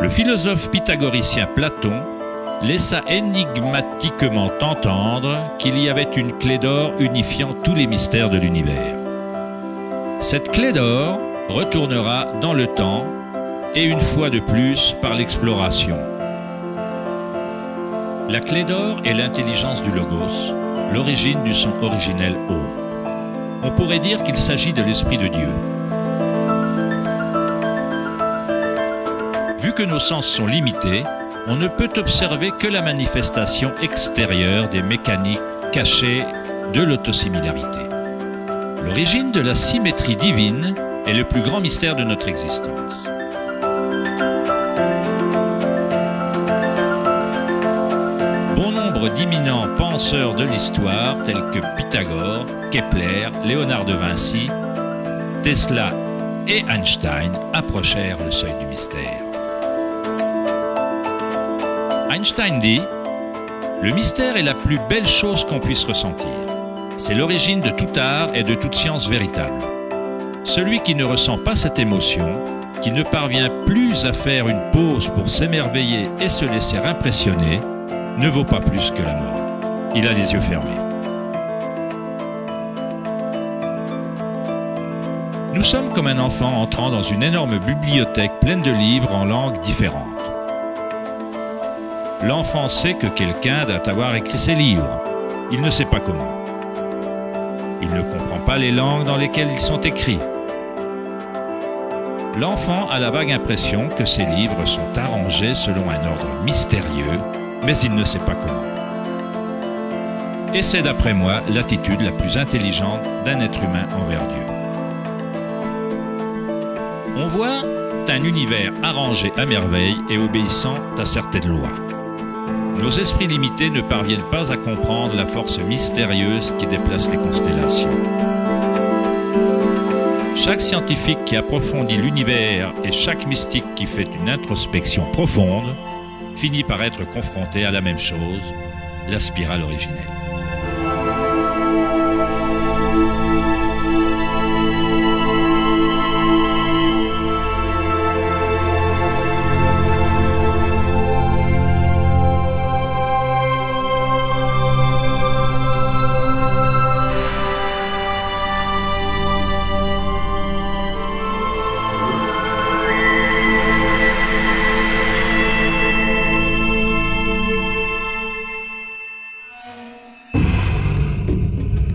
Le philosophe pythagoricien Platon laissa énigmatiquement entendre qu'il y avait une clé d'or unifiant tous les mystères de l'univers. Cette clé d'or retournera dans le temps et une fois de plus par l'exploration. La clé d'or est l'intelligence du Logos, l'origine du son originel Om. On pourrait dire qu'il s'agit de l'Esprit de Dieu. Vu que nos sens sont limités, on ne peut observer que la manifestation extérieure des mécaniques cachées de l'autosimilarité. L'origine de la symétrie divine est le plus grand mystère de notre existence. Bon nombre d'éminents penseurs de l'histoire, tels que Pythagore, Kepler, Léonard de Vinci, Tesla et Einstein, approchèrent le seuil du mystère. Einstein dit « Le mystère est la plus belle chose qu'on puisse ressentir. C'est l'origine de tout art et de toute science véritable. Celui qui ne ressent pas cette émotion, qui ne parvient plus à faire une pause pour s'émerveiller et se laisser impressionner, ne vaut pas plus que la mort. Il a les yeux fermés. » Nous sommes comme un enfant entrant dans une énorme bibliothèque pleine de livres en langues différentes. L'enfant sait que quelqu'un doit avoir écrit ces livres. Il ne sait pas comment. Il ne comprend pas les langues dans lesquelles ils sont écrits. L'enfant a la vague impression que ces livres sont arrangés selon un ordre mystérieux, mais il ne sait pas comment. Et c'est d'après moi l'attitude la plus intelligente d'un être humain envers Dieu. On voit un univers arrangé à merveille et obéissant à certaines lois. Nos esprits limités ne parviennent pas à comprendre la force mystérieuse qui déplace les constellations. Chaque scientifique qui approfondit l'univers et chaque mystique qui fait une introspection profonde finit par être confronté à la même chose, la spirale originelle.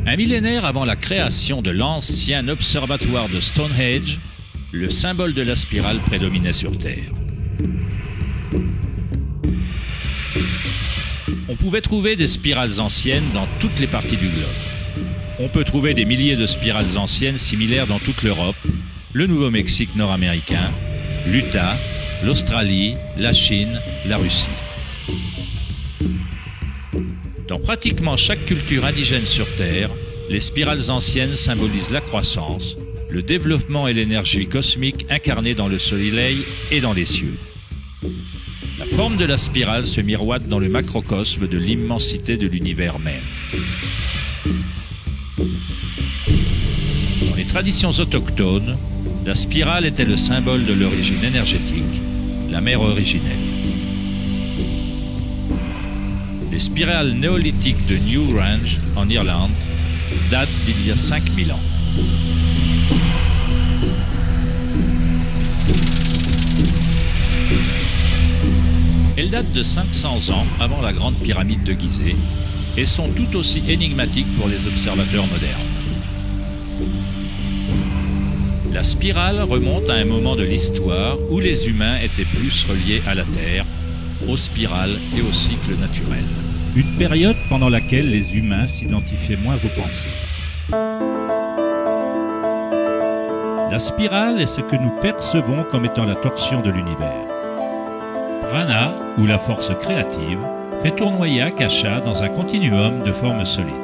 Un millénaire avant la création de l'ancien observatoire de Stonehenge, le symbole de la spirale prédominait sur Terre. On pouvait trouver des spirales anciennes dans toutes les parties du globe. On peut trouver des milliers de spirales anciennes similaires dans toute l'Europe, le Nouveau-Mexique nord-américain, l'Utah, l'Australie, la Chine, la Russie. Dans pratiquement chaque culture indigène sur Terre, les spirales anciennes symbolisent la croissance, le développement et l'énergie cosmique incarnée dans le soleil et dans les cieux. La forme de la spirale se miroite dans le macrocosme de l'immensité de l'univers même. Dans les traditions autochtones, la spirale était le symbole de l'origine énergétique, la mère originelle. Les spirales néolithiques de Newgrange, en Irlande, datent d'il y a 5000 ans. Elles datent de 500 ans avant la grande pyramide de Gizeh et sont tout aussi énigmatiques pour les observateurs modernes. La spirale remonte à un moment de l'histoire où les humains étaient plus reliés à la Terre, aux spirales et aux cycles naturels. Une période pendant laquelle les humains s'identifiaient moins aux pensées. La spirale est ce que nous percevons comme étant la torsion de l'univers. Prana, ou la force créative, fait tournoyer Akasha dans un continuum de formes solides.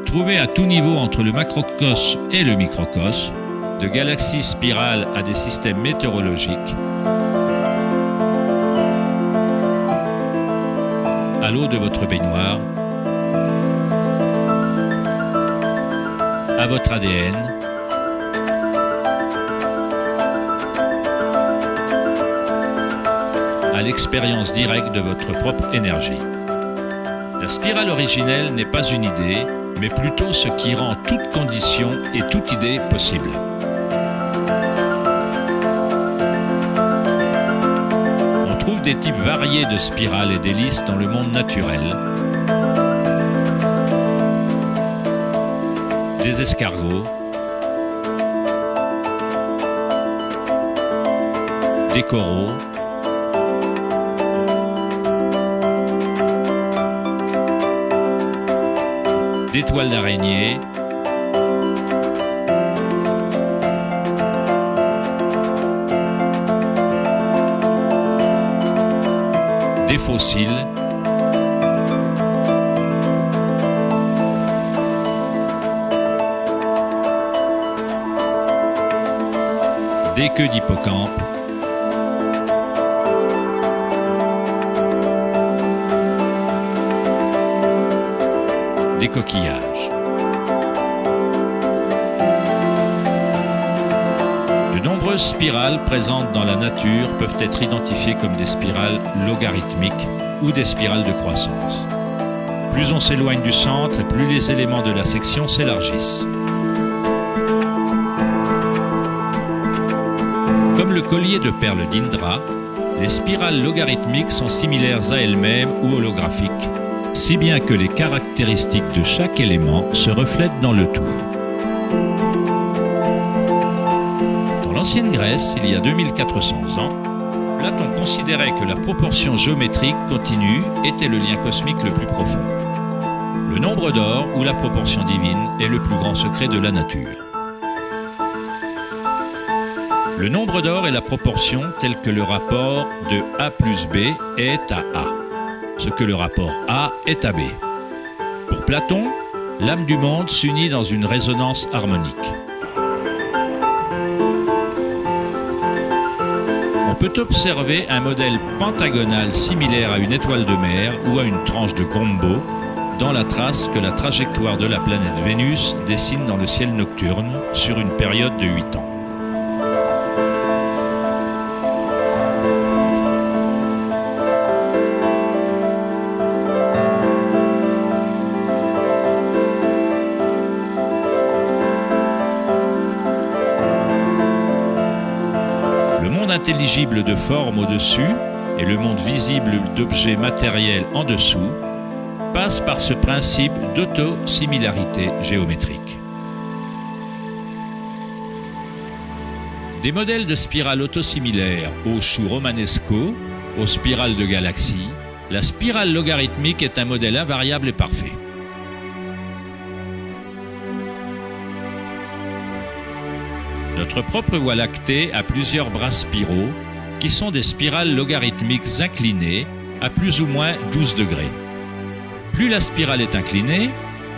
Trouvée à tout niveau entre le macrocosme et le microcosme, de galaxies spirales à des systèmes météorologiques, à l'eau de votre baignoire, à votre ADN, l'expérience directe de votre propre énergie. La spirale originelle n'est pas une idée, mais plutôt ce qui rend toute condition et toute idée possible. On trouve des types variés de spirales et d'hélices dans le monde naturel. Des escargots, des coraux, des toiles d'araignée, des fossiles, des queues d'hippocampe, des coquillages. De nombreuses spirales présentes dans la nature peuvent être identifiées comme des spirales logarithmiques ou des spirales de croissance. Plus on s'éloigne du centre, et plus les éléments de la section s'élargissent. Comme le collier de perles d'Indra, les spirales logarithmiques sont similaires à elles-mêmes ou holographiques, si bien que les caractéristiques de chaque élément se reflètent dans le tout. Dans l'ancienne Grèce, il y a 2400 ans, Platon considérait que la proportion géométrique continue était le lien cosmique le plus profond. Le nombre d'or, ou la proportion divine, est le plus grand secret de la nature. Le nombre d'or est la proportion telle que le rapport de A plus B est à A, ce que le rapport A est à B. Pour Platon, l'âme du monde s'unit dans une résonance harmonique. On peut observer un modèle pentagonal similaire à une étoile de mer ou à une tranche de gombo dans la trace que la trajectoire de la planète Vénus dessine dans le ciel nocturne sur une période de 8 ans. Le monde intelligible de forme au-dessus et le monde visible d'objets matériels en dessous passent par ce principe d'autosimilarité géométrique. Des modèles de spirales autosimilaires aux choux romanesco, aux spirales de galaxies, la spirale logarithmique est un modèle invariable et parfait. Notre propre Voie lactée a plusieurs bras spiraux qui sont des spirales logarithmiques inclinées à plus ou moins 12 degrés. Plus la spirale est inclinée,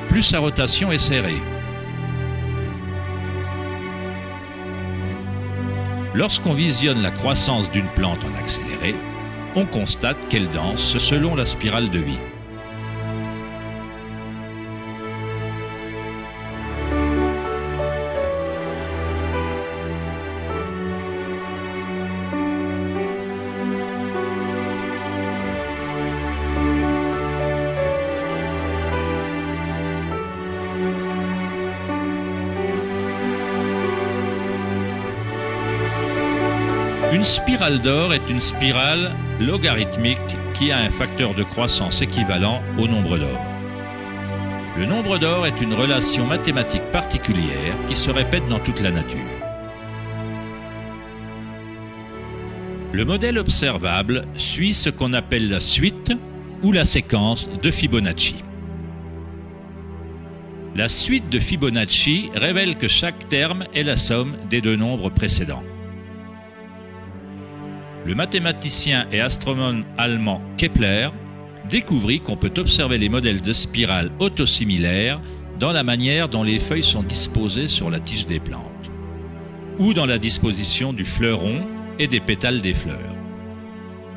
plus sa rotation est serrée. Lorsqu'on visionne la croissance d'une plante en accéléré, on constate qu'elle danse selon la spirale de vie. Une spirale d'or est une spirale logarithmique qui a un facteur de croissance équivalent au nombre d'or. Le nombre d'or est une relation mathématique particulière qui se répète dans toute la nature. Le modèle observable suit ce qu'on appelle la suite ou la séquence de Fibonacci. La suite de Fibonacci révèle que chaque terme est la somme des deux nombres précédents. Le mathématicien et astronome allemand Kepler découvrit qu'on peut observer les modèles de spirales autosimilaires dans la manière dont les feuilles sont disposées sur la tige des plantes, ou dans la disposition du fleuron et des pétales des fleurs.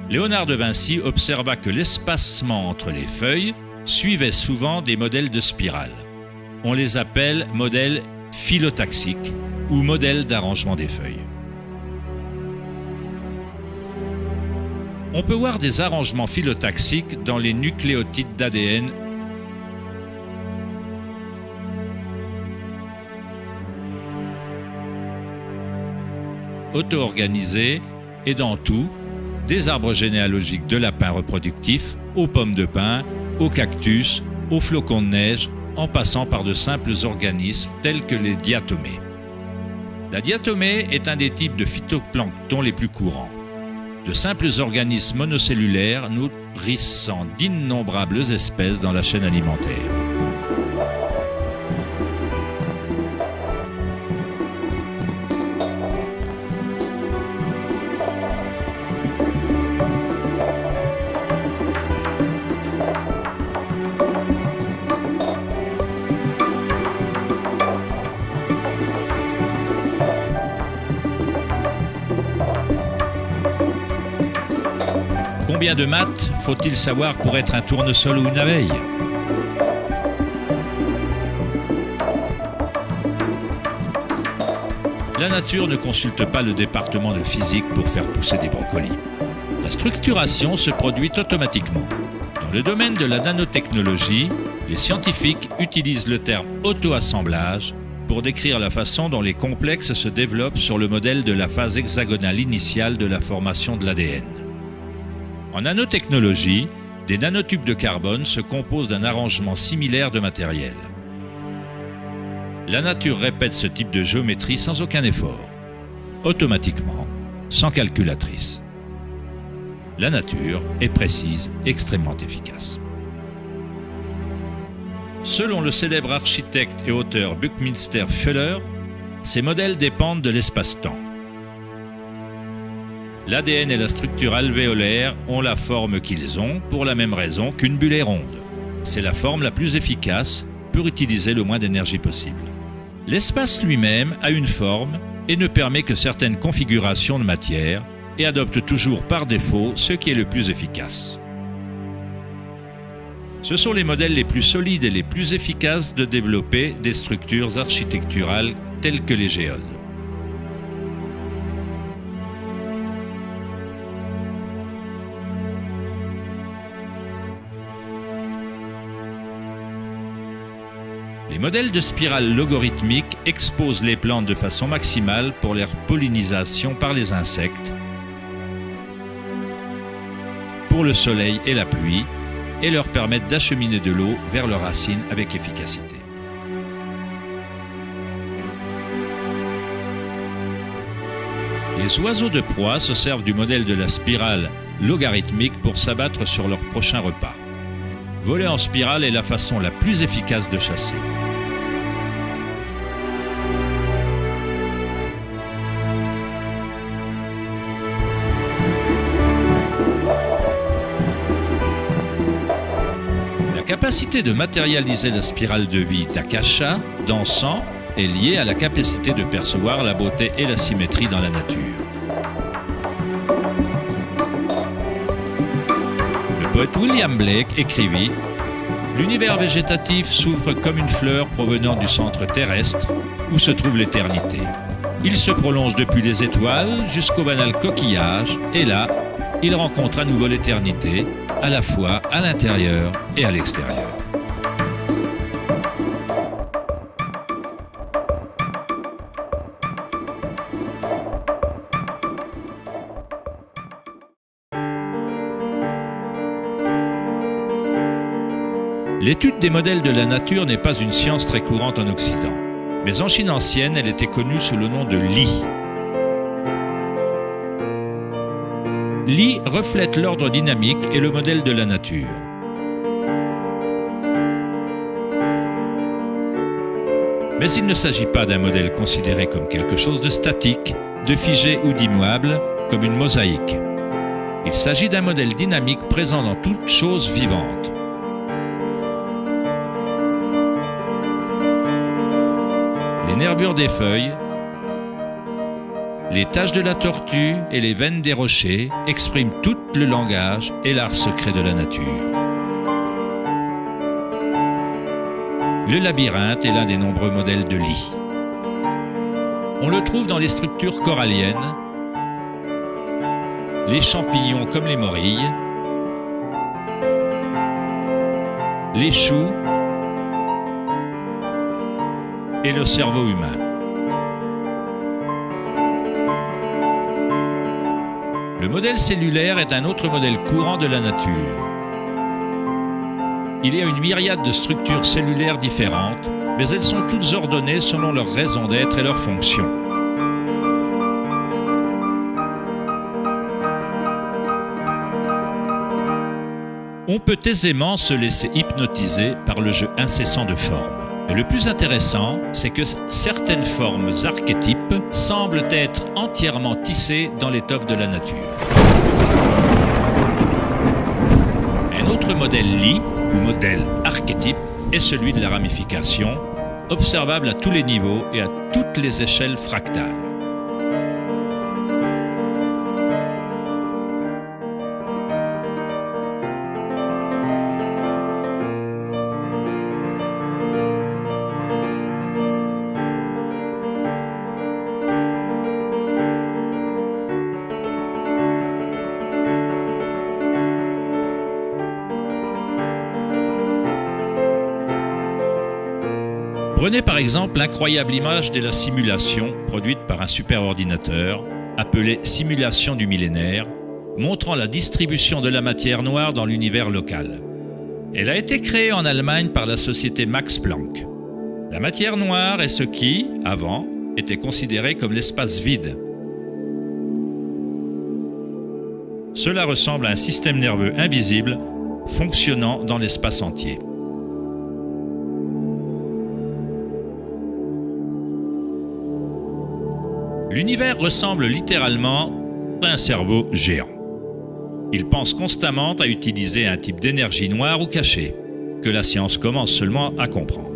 Léonard de Vinci observa que l'espacement entre les feuilles suivait souvent des modèles de spirales. On les appelle modèles phyllotaxiques ou modèles d'arrangement des feuilles. On peut voir des arrangements phyllotaxiques dans les nucléotides d'ADN auto-organisés et dans tout, des arbres généalogiques de lapins reproductifs aux pommes de pin, aux cactus, aux flocons de neige, en passant par de simples organismes tels que les diatomées. La diatomée est un des types de phytoplancton les plus courants. De simples organismes monocellulaires nourrissant d'innombrables espèces dans la chaîne alimentaire. Combien de maths faut-il savoir pour être un tournesol ou une abeille? La nature ne consulte pas le département de physique pour faire pousser des brocolis. La structuration se produit automatiquement. Dans le domaine de la nanotechnologie, les scientifiques utilisent le terme auto-assemblage pour décrire la façon dont les complexes se développent sur le modèle de la phase hexagonale initiale de la formation de l'ADN. En nanotechnologie, des nanotubes de carbone se composent d'un arrangement similaire de matériel. La nature répète ce type de géométrie sans aucun effort, automatiquement, sans calculatrice. La nature est précise, extrêmement efficace. Selon le célèbre architecte et auteur Buckminster Fuller, ces modèles dépendent de l'espace-temps. L'ADN et la structure alvéolaire ont la forme qu'ils ont pour la même raison qu'une bulle est ronde. C'est la forme la plus efficace pour utiliser le moins d'énergie possible. L'espace lui-même a une forme et ne permet que certaines configurations de matière et adopte toujours par défaut ce qui est le plus efficace. Ce sont les modèles les plus solides et les plus efficaces de développer des structures architecturales telles que les géodes. Les modèles de spirales logarithmiques exposent les plantes de façon maximale pour leur pollinisation par les insectes, pour le soleil et la pluie, et leur permettent d'acheminer de l'eau vers leurs racines avec efficacité. Les oiseaux de proie se servent du modèle de la spirale logarithmique pour s'abattre sur leur prochain repas. Voler en spirale est la façon la plus efficace de chasser. La capacité de matérialiser la spirale de vie d'Akasha, d'Ansan, est liée à la capacité de percevoir la beauté et la symétrie dans la nature. Le poète William Blake écrivit « L'univers végétatif s'ouvre comme une fleur provenant du centre terrestre où se trouve l'éternité. Il se prolonge depuis les étoiles jusqu'au banal coquillage et là, il rencontre à nouveau l'éternité, à la fois à l'intérieur et à l'extérieur. » L'étude des modèles de la nature n'est pas une science très courante en Occident, mais en Chine ancienne, elle était connue sous le nom de Li. Li reflète l'ordre dynamique et le modèle de la nature. Mais il ne s'agit pas d'un modèle considéré comme quelque chose de statique, de figé ou d'immuable, comme une mosaïque. Il s'agit d'un modèle dynamique présent dans toute chose vivante. Les nervures des feuilles, les taches de la tortue et les veines des rochers expriment tout le langage et l'art secret de la nature. Le labyrinthe est l'un des nombreux modèles de Li. On le trouve dans les structures coralliennes, les champignons comme les morilles, les choux et le cerveau humain. Le modèle cellulaire est un autre modèle courant de la nature. Il y a une myriade de structures cellulaires différentes, mais elles sont toutes ordonnées selon leur raison d'être et leur fonction. On peut aisément se laisser hypnotiser par le jeu incessant de formes. Mais le plus intéressant, c'est que certaines formes archétypes semblent être entièrement tissées dans l'étoffe de la nature. Un autre modèle lit, ou modèle archétype, est celui de la ramification, observable à tous les niveaux et à toutes les échelles fractales. Prenez par exemple l'incroyable image de la simulation produite par un superordinateur appelée simulation du millénaire, montrant la distribution de la matière noire dans l'univers local. Elle a été créée en Allemagne par la société Max Planck. La matière noire est ce qui, avant, était considéré comme l'espace vide. Cela ressemble à un système nerveux invisible fonctionnant dans l'espace entier. L'univers ressemble littéralement à un cerveau géant. Il pense constamment à utiliser un type d'énergie noire ou cachée, que la science commence seulement à comprendre.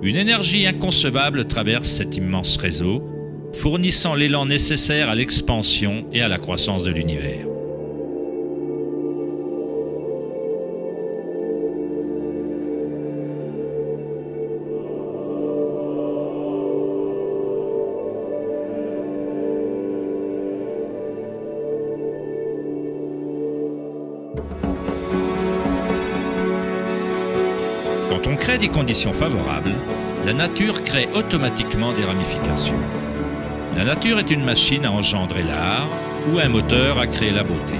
Une énergie inconcevable traverse cet immense réseau, fournissant l'élan nécessaire à l'expansion et à la croissance de l'univers. Quand on crée des conditions favorables, la nature crée automatiquement des ramifications. La nature est une machine à engendrer l'art ou un moteur à créer la beauté.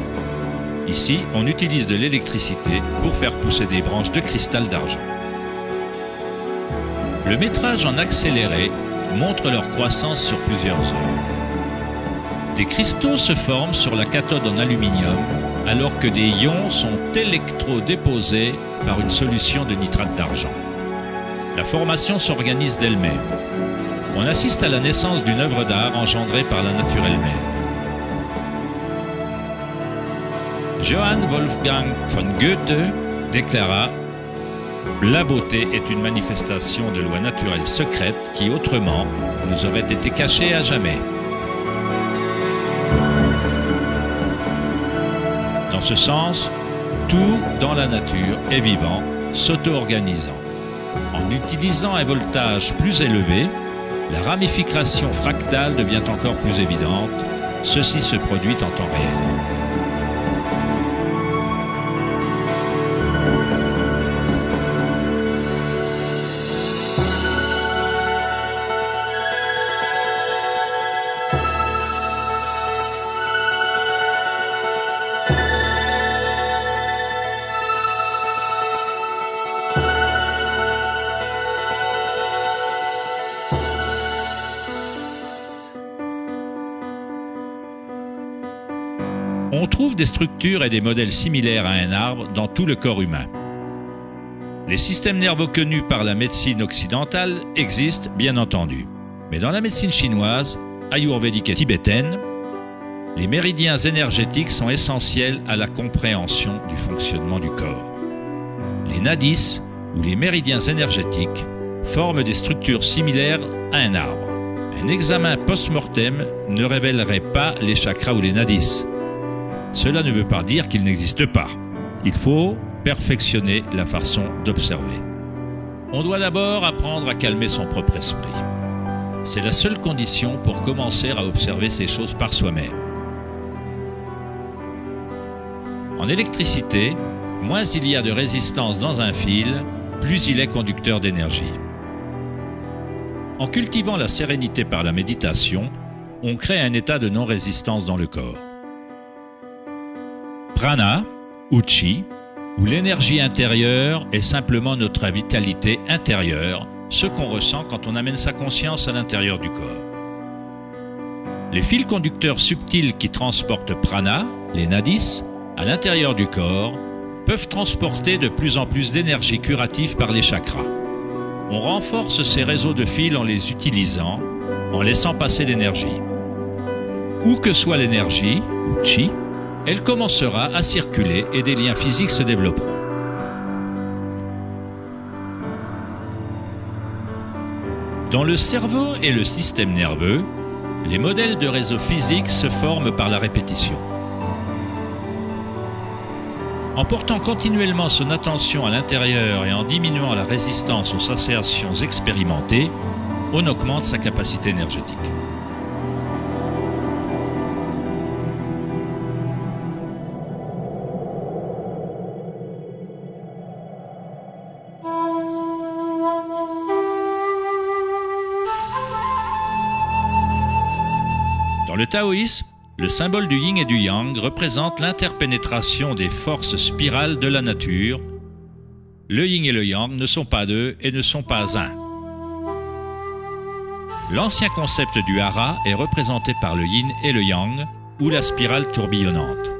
Ici, on utilise de l'électricité pour faire pousser des branches de cristal d'argent. Le métrage en accéléré montre leur croissance sur plusieurs heures. Des cristaux se forment sur la cathode en aluminium alors que des ions sont électrodéposés par une solution de nitrate d'argent. La formation s'organise d'elle-même. On assiste à la naissance d'une œuvre d'art engendrée par la nature elle-même. Johann Wolfgang von Goethe déclara « La beauté est une manifestation de lois naturelles secrètes qui, autrement, nous auraient été cachées à jamais. » Dans ce sens, tout dans la nature est vivant, s'auto-organisant. En utilisant un voltage plus élevé, la ramification fractale devient encore plus évidente. Ceci se produit en temps réel. On trouve des structures et des modèles similaires à un arbre dans tout le corps humain. Les systèmes nerveux connus par la médecine occidentale existent, bien entendu. Mais dans la médecine chinoise, ayurvédique et tibétaine, les méridiens énergétiques sont essentiels à la compréhension du fonctionnement du corps. Les nadis, ou les méridiens énergétiques, forment des structures similaires à un arbre. Un examen post-mortem ne révélerait pas les chakras ou les nadis. Cela ne veut pas dire qu'ils n'existent pas. Il faut perfectionner la façon d'observer. On doit d'abord apprendre à calmer son propre esprit. C'est la seule condition pour commencer à observer ces choses par soi-même. En électricité, moins il y a de résistance dans un fil, plus il est conducteur d'énergie. En cultivant la sérénité par la méditation, on crée un état de non-résistance dans le corps. Prana, ou Chi, où l'énergie intérieure est simplement notre vitalité intérieure, ce qu'on ressent quand on amène sa conscience à l'intérieur du corps. Les fils conducteurs subtils qui transportent prana, les nadis, à l'intérieur du corps, peuvent transporter de plus en plus d'énergie curative par les chakras. On renforce ces réseaux de fils en les utilisant, en laissant passer l'énergie. Où que soit l'énergie, ou Chi, elle commencera à circuler et des liens physiques se développeront. Dans le cerveau et le système nerveux, les modèles de réseaux physiques se forment par la répétition. En portant continuellement son attention à l'intérieur et en diminuant la résistance aux associations expérimentées, on augmente sa capacité énergétique. Dans le taoïsme, le symbole du yin et du yang représente l'interpénétration des forces spirales de la nature. Le yin et le yang ne sont pas deux et ne sont pas un. L'ancien concept du hara est représenté par le yin et le yang, ou la spirale tourbillonnante.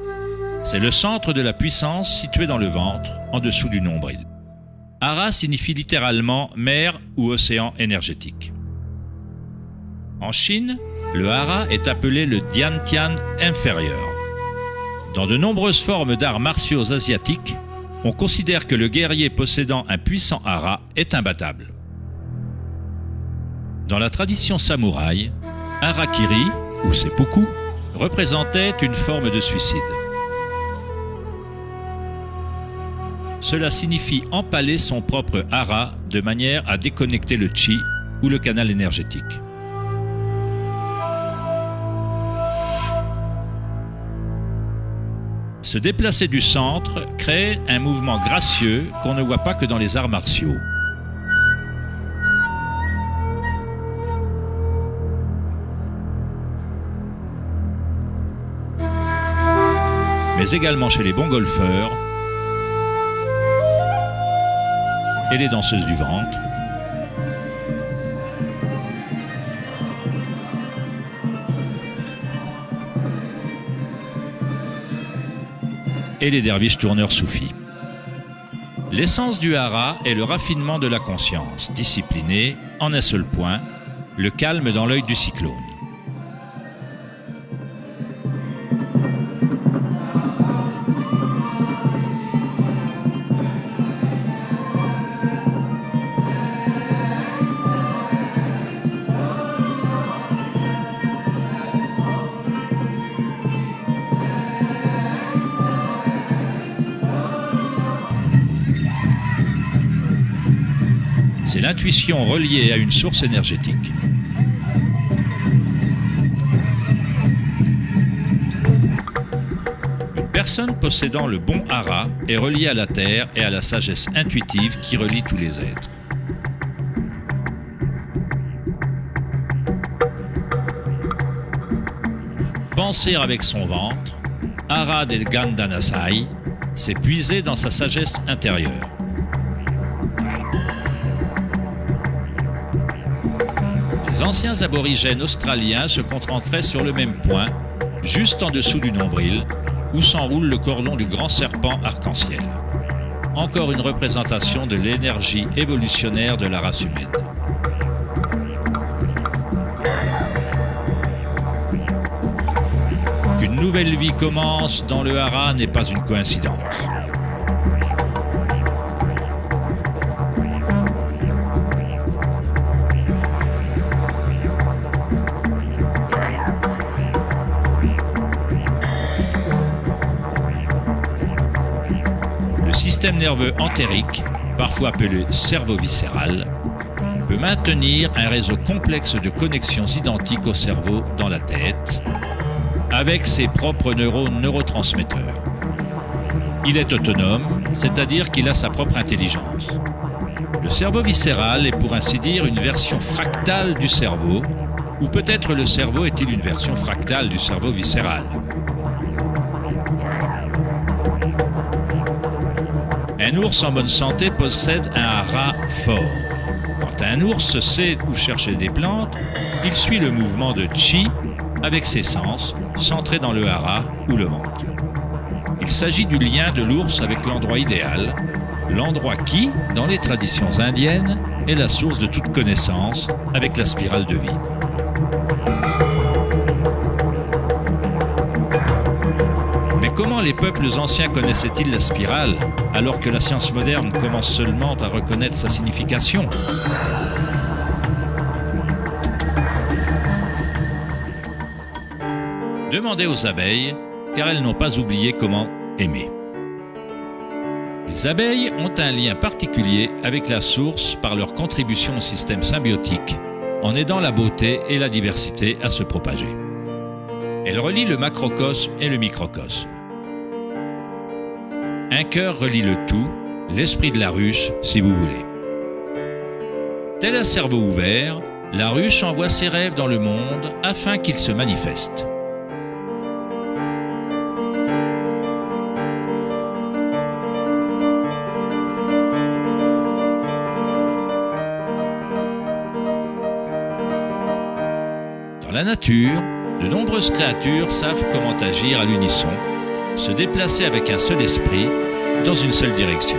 C'est le centre de la puissance situé dans le ventre, en dessous du nombril. Hara signifie littéralement mer ou océan énergétique. En Chine, le hara est appelé le Diantian inférieur. Dans de nombreuses formes d'arts martiaux asiatiques, on considère que le guerrier possédant un puissant hara est imbattable. Dans la tradition samouraï, harakiri, ou seppuku, représentait une forme de suicide. Cela signifie empaler son propre hara de manière à déconnecter le chi ou le canal énergétique. Se déplacer du centre crée un mouvement gracieux qu'on ne voit pas que dans les arts martiaux. Mais également chez les bons golfeurs et les danseuses du ventre. Et les derviches tourneurs soufis. L'essence du hara est le raffinement de la conscience, disciplinée en un seul point, le calme dans l'œil du cyclone. C'est l'intuition reliée à une source énergétique. Une personne possédant le bon hara est reliée à la terre et à la sagesse intuitive qui relie tous les êtres. Penser avec son ventre, hara del Gandanasai, c'est puiser dans sa sagesse intérieure. Les anciens aborigènes australiens se concentraient sur le même point, juste en dessous du nombril, où s'enroule le cordon du grand serpent arc-en-ciel. Encore une représentation de l'énergie évolutionnaire de la race humaine. Qu'une nouvelle vie commence dans le hara n'est pas une coïncidence. Le système nerveux entérique, parfois appelé cerveau viscéral, peut maintenir un réseau complexe de connexions identiques au cerveau dans la tête, avec ses propres neurotransmetteurs. Il est autonome, c'est-à-dire qu'il a sa propre intelligence. Le cerveau viscéral est pour ainsi dire une version fractale du cerveau, ou peut-être le cerveau est-il une version fractale du cerveau viscéral. Un ours en bonne santé possède un hara fort. Quand un ours sait où chercher des plantes, il suit le mouvement de chi avec ses sens, centrés dans le hara ou le ventre. Il s'agit du lien de l'ours avec l'endroit idéal, l'endroit qui, dans les traditions indiennes, est la source de toute connaissance avec la spirale de vie. Mais comment les peuples anciens connaissaient-ils la spirale, alors que la science moderne commence seulement à reconnaître sa signification ? Demandez aux abeilles, car elles n'ont pas oublié comment aimer. Les abeilles ont un lien particulier avec la source par leur contribution au système symbiotique, en aidant la beauté et la diversité à se propager. Elles relient le macrocosme et le microcosme. Un cœur relie le tout, l'esprit de la ruche, si vous voulez. Tel un cerveau ouvert, la ruche envoie ses rêves dans le monde afin qu'ils se manifestent. Dans la nature, de nombreuses créatures savent comment agir à l'unisson, se déplacer avec un seul esprit, dans une seule direction.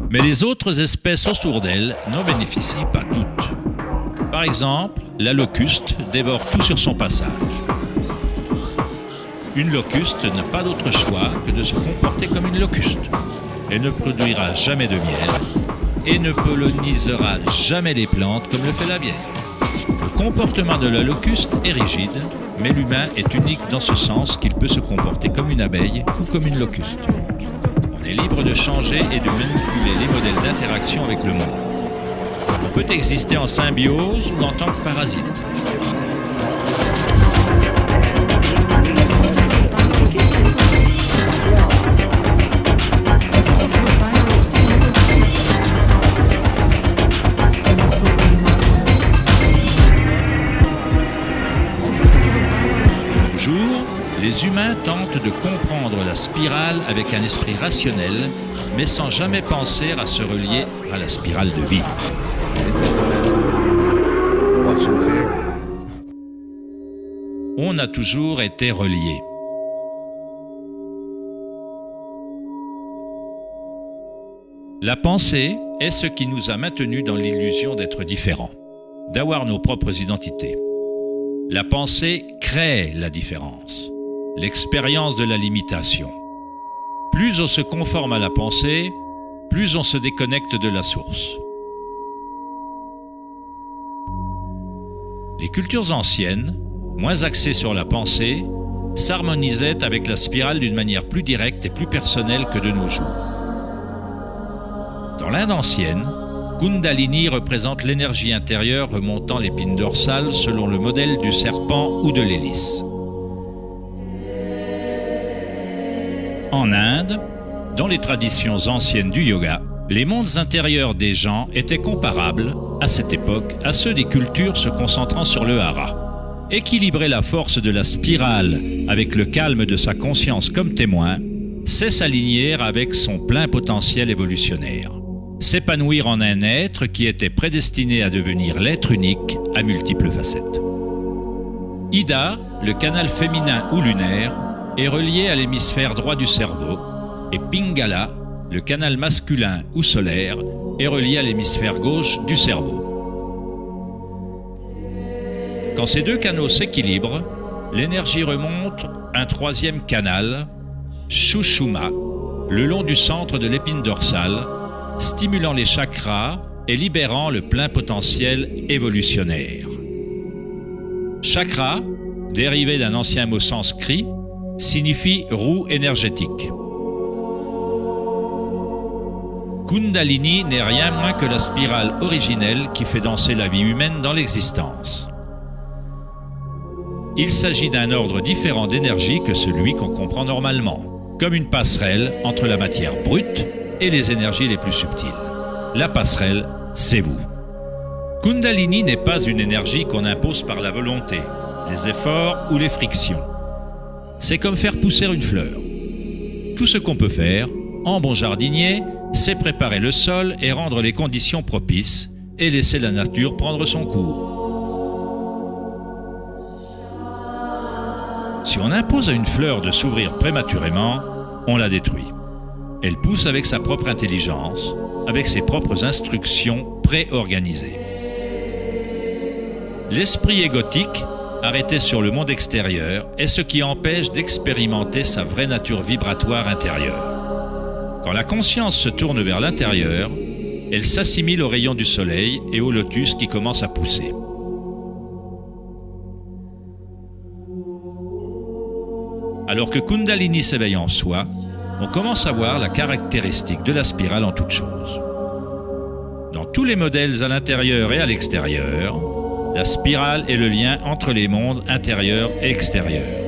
Mais les autres espèces autour d'elle n'en bénéficient pas toutes. Par exemple, la locuste dévore tout sur son passage. Une locuste n'a pas d'autre choix que de se comporter comme une locuste. Elle ne produira jamais de miel et ne pollinisera jamais les plantes comme le fait la bière. Le comportement de la locuste est rigide, mais l'humain est unique dans ce sens qu'il peut se comporter comme une abeille ou comme une locuste. On est libre de changer et de manipuler les modèles d'interaction avec le monde. On peut exister en symbiose ou en tant que parasite. Les humains tentent de comprendre la spirale avec un esprit rationnel, mais sans jamais penser à se relier à la spirale de vie. On a toujours été reliés. La pensée est ce qui nous a maintenus dans l'illusion d'être différents, d'avoir nos propres identités. La pensée crée la différence. L'expérience de la limitation. Plus on se conforme à la pensée, plus on se déconnecte de la source. Les cultures anciennes, moins axées sur la pensée, s'harmonisaient avec la spirale d'une manière plus directe et plus personnelle que de nos jours. Dans l'Inde ancienne, Kundalini représente l'énergie intérieure remontant l'épine dorsale selon le modèle du serpent ou de l'hélice. En Inde, dans les traditions anciennes du yoga, les mondes intérieurs des gens étaient comparables, à cette époque, à ceux des cultures se concentrant sur le hara. Équilibrer la force de la spirale avec le calme de sa conscience comme témoin, c'est s'aligner avec son plein potentiel évolutionnaire. s'épanouir en un être qui était prédestiné à devenir l'être unique à multiples facettes. Ida, le canal féminin ou lunaire, est relié à l'hémisphère droit du cerveau, et Pingala, le canal masculin ou solaire, est relié à l'hémisphère gauche du cerveau. Quand ces deux canaux s'équilibrent, l'énergie remonte un troisième canal, Sushumna, le long du centre de l'épine dorsale, stimulant les chakras et libérant le plein potentiel évolutionnaire. Chakra, dérivé d'un ancien mot sanskrit, signifie roue énergétique. Kundalini n'est rien moins que la spirale originelle qui fait danser la vie humaine dans l'existence. Il s'agit d'un ordre différent d'énergie que celui qu'on comprend normalement, comme une passerelle entre la matière brute et les énergies les plus subtiles. La passerelle, c'est vous. Kundalini n'est pas une énergie qu'on impose par la volonté, les efforts ou les frictions. C'est comme faire pousser une fleur. Tout ce qu'on peut faire, en bon jardinier, c'est préparer le sol et rendre les conditions propices et laisser la nature prendre son cours. Si on impose à une fleur de s'ouvrir prématurément, on la détruit. Elle pousse avec sa propre intelligence, avec ses propres instructions préorganisées. L'esprit égotique, arrêté sur le monde extérieur, est ce qui empêche d'expérimenter sa vraie nature vibratoire intérieure. Quand la conscience se tourne vers l'intérieur, elle s'assimile aux rayons du soleil et au lotus qui commence à pousser. Alors que Kundalini s'éveille en soi, on commence à voir la caractéristique de la spirale en toute chose. Dans tous les modèles à l'intérieur et à l'extérieur, la spirale est le lien entre les mondes intérieur et extérieur.